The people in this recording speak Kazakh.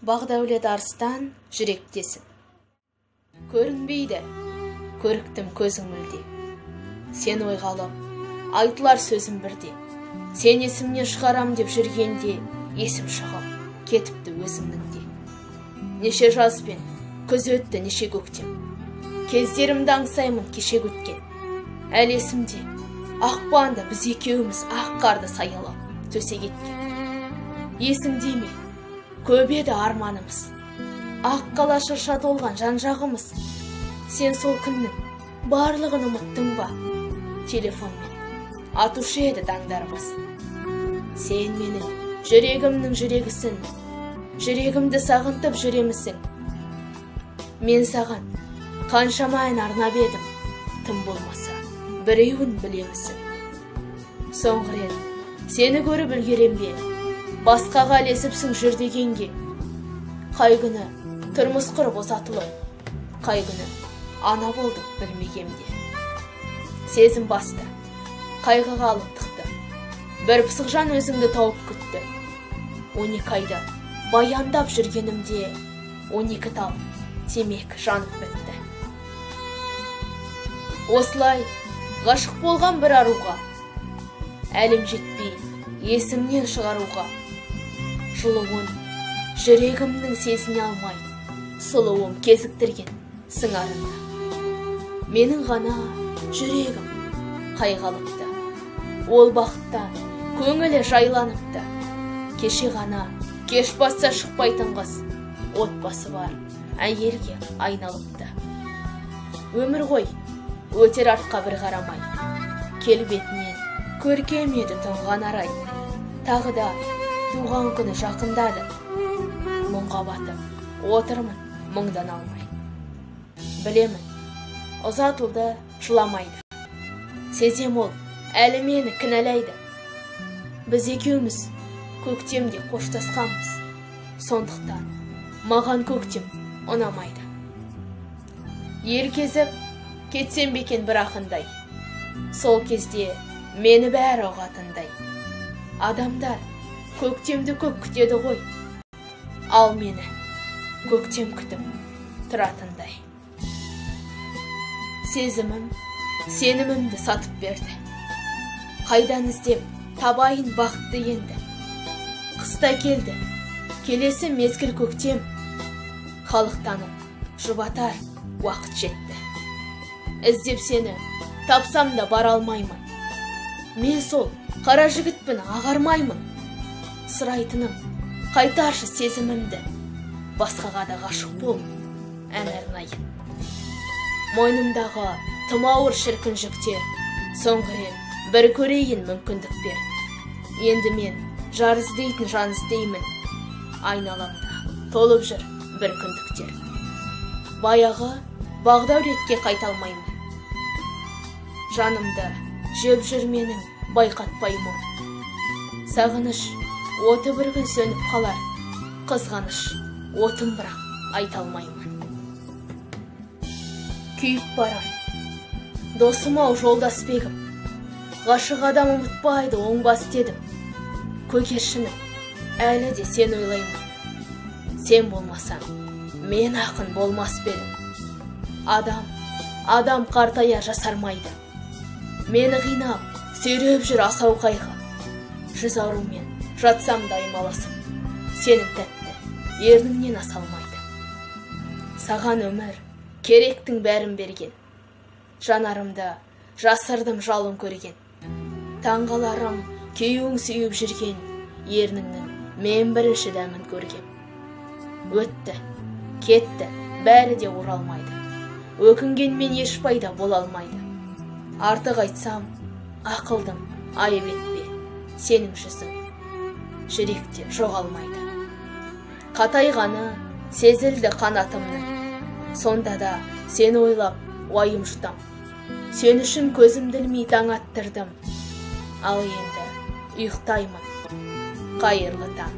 Бағдәулет Арыстан жүректесін. Көрінбейді, көріктім көзің мүлде. Сен ойға алып, айтылар сөзім бірде. Сен есімнен шығарам деп жүргенде, есім шығып, кетіпті өзімнің де. Неше жаз бен күз өтті, неше көктем. Кездерімді аңсаймын кеше өткен. Әл есімде, ақпанда біз екеуміз ақ қарды саялап, төсе кеткен. Есіңде ме? Көп еді арманымыз, ақ қала шырша толған жан-жағымыз. Сен сол күннің барлығын ұмыттың ба? Телефонмен атушы еді таңдарымыз. Сен менің жүрегімнің жүрегісің, жүрегімді сағынтып жүремісің? Мен саған қаншама ән арнап едім, тым болмаса біреуін білемісің? Соңғы рет сені көріп үлгерем бе? Басқаға ілесіпсің жүр дегенге. Қай күні тұрмыс құрып ұзатылып, қай күні ана болдық білмегемде. Сезім басты, қайғыға алып тықты. Бір пысық жан өзіңді тауып күтті. 12 айда баяндап жүргенімде, 12 тал темек жанып бітті. Осылай ғашық болған бір аруға, әлім жетпей есімнен шығаруға. Жылуын жүрегімнің сезіне алмай, сұлуым кезіктірген сыңарында. Менің ғана жүрегім қайғалыпты, ол бақыттан көңілі жайланыпты. Кеше ғана кеш басса шықпайтын қыз, отбасы бар әйелге айналыпты. Өмір ғой, өтер артқа бір қарамай, келбетінен көркем еді тұнған арай. Тағы да туған күні жақындады, мұңға батып, отырмын мұңдан алмай. Білемін, ұзатылды, жыламайды. Сезем ол, әлі мені кінәлайды. Біз екеуміз көктемде қоштасқанбыз, сондықтан маған көктем ұнамайды. Ел кезіп, кетсем бекен бір ақындай, сол кезде мені бәрі ұғатындай. Адамдар көктемді көп күтеді ғой, ал мені көктем күтіп тұратындай. Сезімім, сенімімді сатып берді. Қайдан іздеп табайын бақытты енді. Қыста келді, келесі мезгіл көктем. Халықтанып, жұбатар уақыт жетті. Іздеп сені тапсам да бара алмаймын. Мен сол қара жігітпін, ағармаймын. Сұрайтыным, қайтаршы сезімімді. Басқаға да ғашық бол, ән арнайын. Мойнымдағы тым ауыр шіркін жүктер, соңғы рет бір көрейін мүмкіндік бер. Енді мен жар іздейтін жан іздеймін. Айналамда толып жүр бір күндіктер. Баяғы Бағдәулетке қайталмаймын. Жанымды жеп жүр менің байқатпаймын. Сағыныш оты бір күн сөніп қалар, қызғаныш отым бірақ айталмаймын. Күйіп барам, досым-ау жолдас бегім, ғашық адам ұмытпайды оңбас дедім. Көгершінім, әлі де сен ойлаймын. Сен болмасаң, мен ақын болмас бедім. Адам қартая жасармайды. Мені қинап, сүйреп жүр асау қайғы. Жүз аурумен жатсам да аймаласып, сенің тәтті ерніңнен асалмайды. Саған өмір керектің бәрін берген, жанарымда жасырдым жалын көрген. Таңғаларым күйеуің сүйіп жүрген, ерніңнің мен бірінші дәмін көрген. Өтті, кетті, бәрі де оралмайды. Өкінгенмен еш пайда бола алмайды. Артық айтсам, ақылдым айып етпе, сенің жүзің жүректе жоғалмайды. Қатайғаны сезілді қанатымның, сонда да сені ойлап уайым жұтам. Сен үшін көзімді ілмей таң аттырдым, ал енді ұйықтаймын. Қайырлы таң.